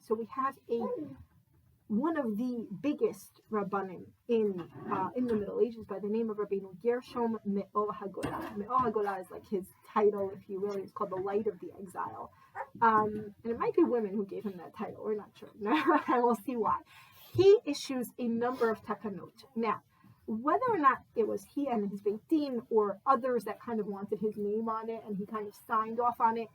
So we have one of the biggest rabbanim in the Middle Ages by the name of Rabeinu Gershom Meor Hagolah. Meor Hagolah is like his title, if you will. It's called the Light of the Exile. And it might be women who gave him that title. We're not sure. I will see why. He issues a number of Takannot. Now, whether or not it was he and his Ph.D. or others that kind of wanted his name on it and he kind of signed off on it,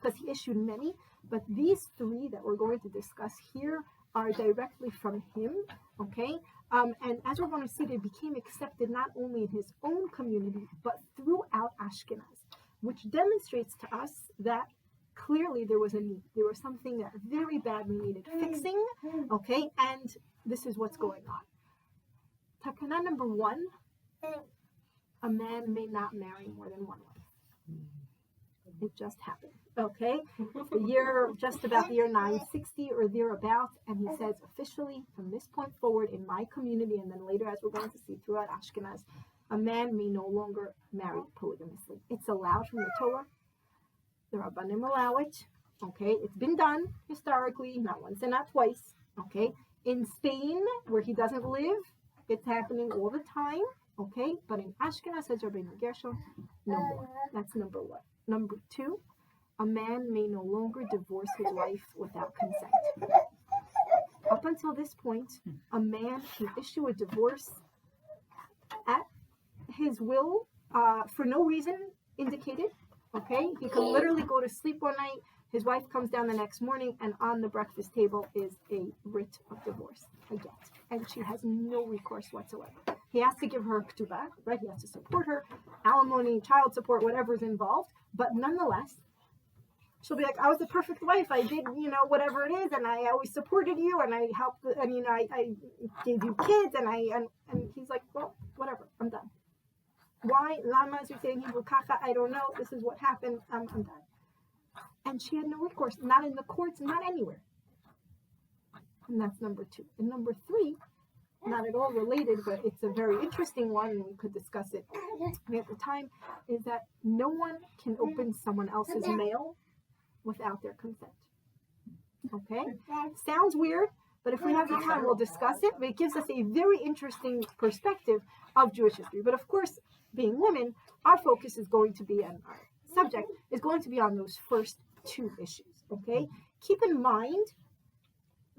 because he issued many, but these three that we're going to discuss here are directly from him, okay? And as we're going to see, they became accepted not only in his own community, but throughout Ashkenaz, which demonstrates to us that clearly there was a need. There was something that very badly needed fixing, okay? And this is what's going on. Takanah number 1, a man may not marry more than one wife. It just happened, okay? Just about the year 960 or thereabouts, and he says officially from this point forward in my community, and then later as we're going to see throughout Ashkenaz, a man may no longer marry polygamously. It's allowed from the Torah. The Rabbanim allow it, okay? It's been done historically, not once and not twice, okay? In Spain, where he doesn't live, it's happening all the time, okay? But in Ashkenaz, says Rabeinu Gershom, no more. That's number 1. Number 2, a man may no longer divorce his wife without consent. Up until this point, a man can issue a divorce at his will for no reason indicated, okay? He can literally go to sleep one night, his wife comes down the next morning, and on the breakfast table is a writ of divorce, a get. And she has no recourse whatsoever. He has to give her ketubah, right? He has to support her, alimony, child support, whatever's involved. But nonetheless, she'll be like, I was the perfect wife. I did, whatever it is, and I always supported you, and I helped, and I gave you kids, and he's like, well, whatever, I'm done. Why? Lama, as we say in Hebrew, kacha, I don't know. This is what happened. I'm done. And she had no recourse, not in the courts, not anywhere. And that's number 2. And number 3, not at all related, but it's a very interesting one, and we could discuss it at the time, is that no one can open someone else's mail without their consent. Okay? Sounds weird, but if we have the time, we'll discuss it. But it gives us a very interesting perspective of Jewish history. But of course, being women, our focus is going to be, and our subject is going to be on those first 2 issues. Okay? Keep in mind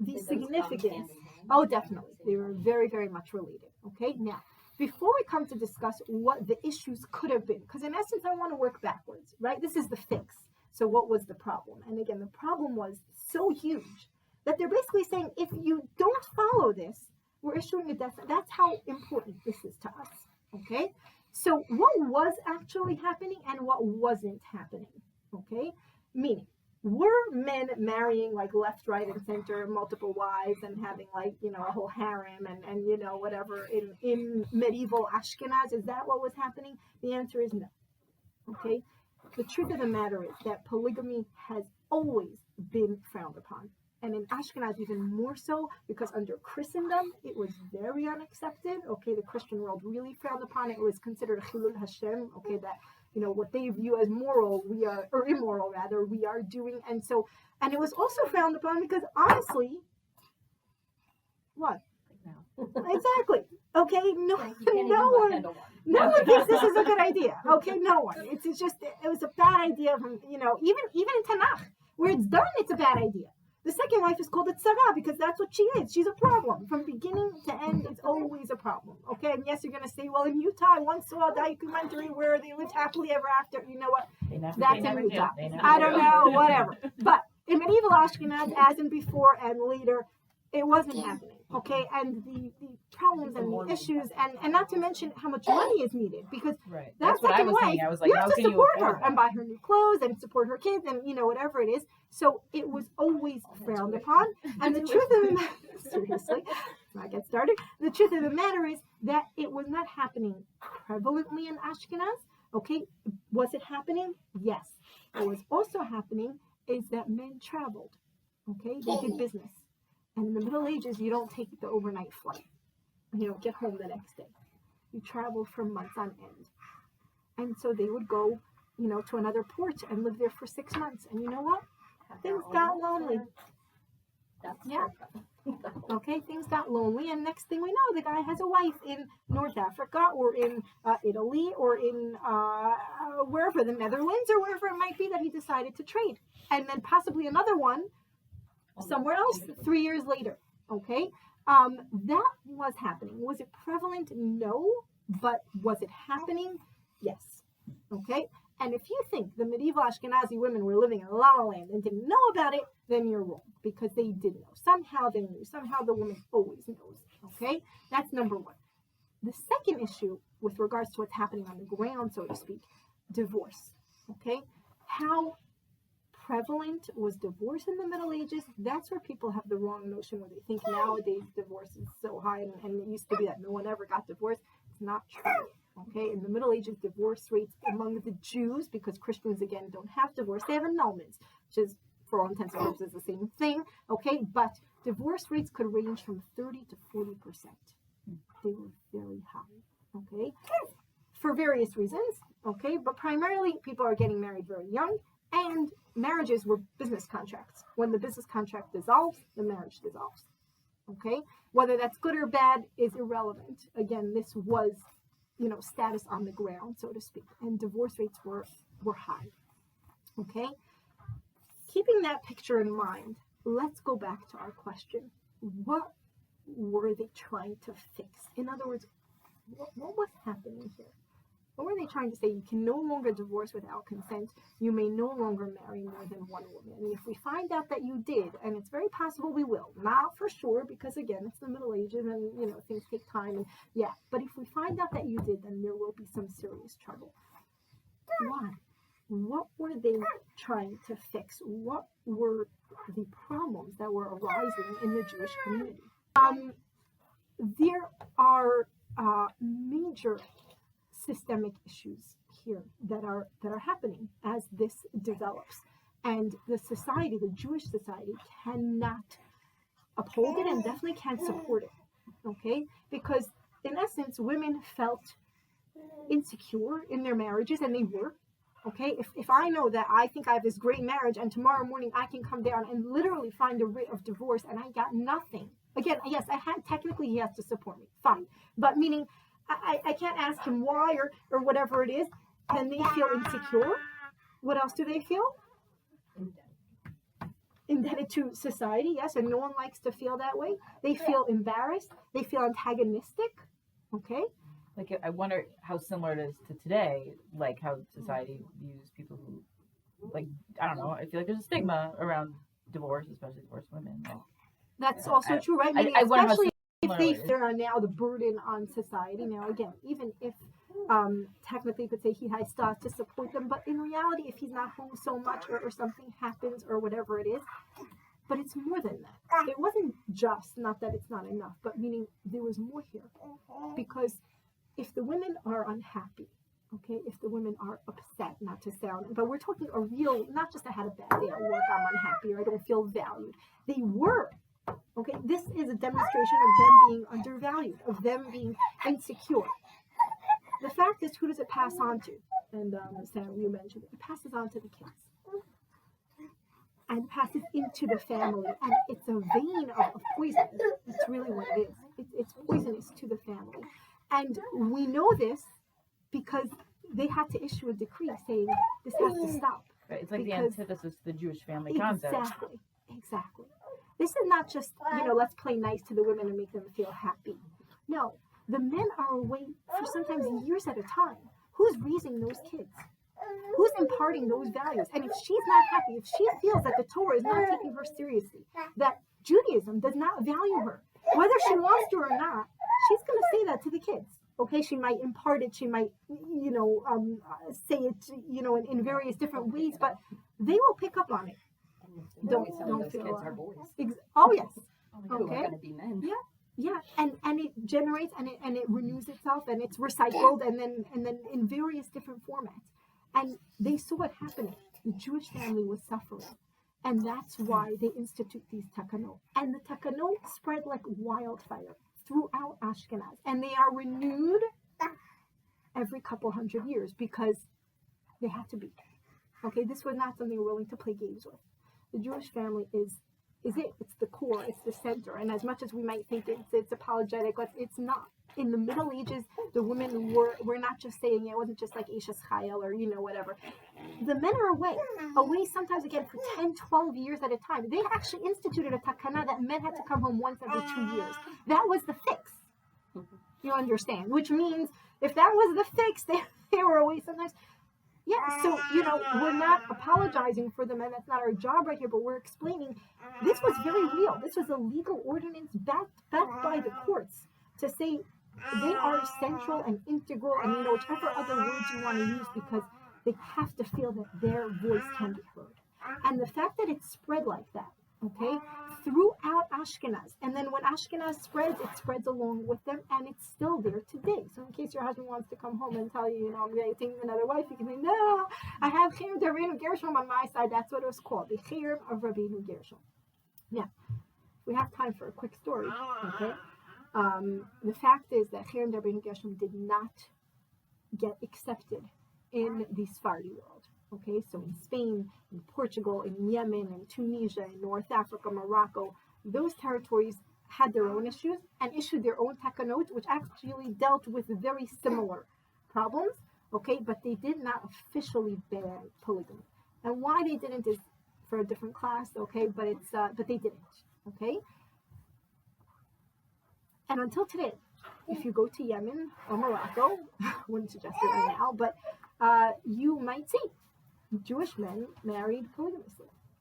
the significance. Oh, definitely. They were very, very much related. Okay? Now, before we come to discuss what the issues could have been, because in essence, I want to work backwards, right? This is the fix. So what was the problem? And again, the problem was so huge that they're basically saying, if you don't follow this, we're issuing a death. That's how important this is to us. Okay? So what was actually happening and what wasn't happening? Okay? Meaning, were men marrying like left, right, and center, multiple wives, and having like, a whole harem and whatever in medieval Ashkenaz? Is that what was happening? The answer is no. Okay? The truth of the matter is that polygamy has always been frowned upon. And in Ashkenaz even more so, because under Christendom, it was very unaccepted. Okay, the Christian world really frowned upon it. It was considered Chilul Hashem, okay, that what they view as moral, or immoral rather, we are doing. And it was also frowned upon because honestly, what? No. Exactly. Okay, no one thinks this is a good idea. Okay, no one. It was a bad idea from, even in Tanakh, where it's done, it's a bad idea. The second wife is called a tzara because that's what she is. She's a problem. From beginning to end, it's always a problem. Okay, and yes, you're going to say, well, in Utah, I once saw a documentary where they lived happily ever after. You know what? That's in Utah. I don't know, whatever. But in medieval Ashkenaz, as in before and later, it wasn't happening. Okay, and the problems and the issues, and not to mention how much money is needed, because that second wife, you have to support her and buy her new clothes and support her kids and whatever it is. So it was always frowned upon. And the truth of the matter, seriously, let's not get started. The truth of the matter is that it was not happening prevalently in Ashkenaz. Okay, was it happening? Yes. What was also happening is that men traveled. Okay, they did business. And in the Middle Ages, you don't take the overnight flight. You don't get home the next day. You travel for months on end. And so they would go, to another port and live there for 6 months. And you know what? Things got lonely. Yeah. Okay, things got lonely, and next thing we know, the guy has a wife in North Africa or in Italy or in wherever, the Netherlands or wherever it might be that he decided to trade. And then possibly another one somewhere else 3 years later. Okay, that was happening. Was it prevalent? No, but was it happening? Yes. Okay, and if you think the medieval Ashkenazi women were living in La La Land and didn't know about it, then you're wrong, because they did know. Somehow they knew. Somehow the woman always knows. Okay, that's number one. The second issue with regards to what's happening on the ground, so to speak, divorce. Okay, how prevalent was divorce in the Middle Ages? That's where people have the wrong notion, where they think nowadays divorce is so high, and it used to be that no one ever got divorced. It's not true. Okay, in the Middle Ages, divorce rates among the Jews, because Christians again don't have divorce, they have annulments, which is for all intents and purposes the same thing. Okay, but divorce rates could range from 30 to 40%. They were very high. Okay, for various reasons. Okay, but primarily people are getting married very young, and marriages were business contracts. When the business contract dissolves, the marriage dissolves. Okay, whether that's good or bad is irrelevant. Again, this was, status on the ground, so to speak, and divorce rates were high. Okay, keeping that picture in mind, let's go back to our question. What were they trying to fix? In other words, what was happening here? What were they trying to say? You can no longer divorce without consent. You may no longer marry more than one woman. And if we find out that you did, and it's very possible we will, not for sure, because again, it's the Middle Ages and, things take time. And yeah, but if we find out that you did, then there will be some serious trouble. Why? What were they trying to fix? What were the problems that were arising in the Jewish community? There are major systemic issues here that are happening as this develops, and the society, the Jewish society, cannot uphold it and definitely can't support it. Okay, because in essence, women felt insecure in their marriages, and they were. Okay, if I know that I think I have this great marriage, and tomorrow morning I can come down and literally find a writ of divorce, and I got nothing. Again, yes, technically he has to support me, fine, but meaning I can't ask him why or whatever it is. Then they feel insecure. What else do they feel? Indebted to society, yes, and no one likes to feel that way. They feel embarrassed. They feel antagonistic. Okay. Like, I wonder how similar it is to today, like how society views people who, like, I don't know, I feel like there's a stigma around divorce, especially divorced women. Like, that's also true, right? Meaning, especially if they are now the burden on society. Now, again, even if technically you could say he has to support them, but in reality, if he's not home so much or something happens or whatever it is, but it's more than that. It wasn't just, not that it's not enough, but meaning there was more here. Because if the women are unhappy, okay, if the women are upset, not to sound, but we're talking a real, not just I had a bad day at work, I'm unhappy, or I don't feel valued. They were. Okay, this is a demonstration of them being undervalued, of them being insecure. The fact is, who does it pass on to? And Sam, you mentioned it. It passes on to the kids. And passes into the family. And it's a vein of poison. That's really what it is. It's poisonous to the family. And we know this because they had to issue a decree saying this has to stop. Right. It's like the antithesis to the Jewish family concept. Exactly. This is not just, let's play nice to the women and make them feel happy. No, the men are away for sometimes years at a time. Who's raising those kids? Who's imparting those values? And if she's not happy, if she feels that the Torah is not taking her seriously, that Judaism does not value her, whether she wants to or not, she's going to say that to the kids. Okay, she might impart it, she might, say it, in various different ways, but they will pick up on it. Don't those feel kids are boys. Oh yes. Who are going to be men. Yeah, and it generates and it renews itself, and it's recycled and then in various different formats. And they saw it happening. The Jewish family was suffering, and that's why they institute these Takannah. And the Takannah spread like wildfire throughout Ashkenaz, and they are renewed every couple hundred years because they had to be. Okay, this was not something we're willing to play games with. The Jewish family is it. It's the core. core, it's the center. And as much as we might think it's apologetic, it's not. In the Middle Ages, the women were not just saying it wasn't just like Isha's Chayil or whatever. The men are away sometimes again for 10, 12 years at a time. They actually instituted a Takannah that men had to come home once every 2 years. That was the fix. You understand? Which means if that was the fix, they were away sometimes. Yeah, so, we're not apologizing for them, and that's not our job right here, but we're explaining this was very real. This was a legal ordinance backed by the courts to say they are central and integral, and whichever other words you want to use, because they have to feel that their voice can be heard. And the fact that it spread like that, okay, throughout Ashkenaz, and then when Ashkenaz spreads, it spreads along with them, and it's still there today. So in case your husband wants to come home and tell you, I'm going to take another wife, you can say, no, I have Chiyuv Rabeinu Gershom on my side. That's what it was called, the Chiyuv of Rabeinu Gershom. Now, we have time for a quick story, okay? The fact is that Chiyuv Rabeinu Gershom did not get accepted in the Sephardi world. Okay, so in Spain, in Portugal, in Yemen, in Tunisia, in North Africa, Morocco, those territories had their own issues and issued their own Takannot, which actually dealt with very similar problems. Okay, but they did not officially ban polygamy. And why they didn't is for a different class. Okay, but they didn't. Okay. And until today, if you go to Yemen or Morocco, I wouldn't suggest it right now, but you might see Jewish men married polygamously.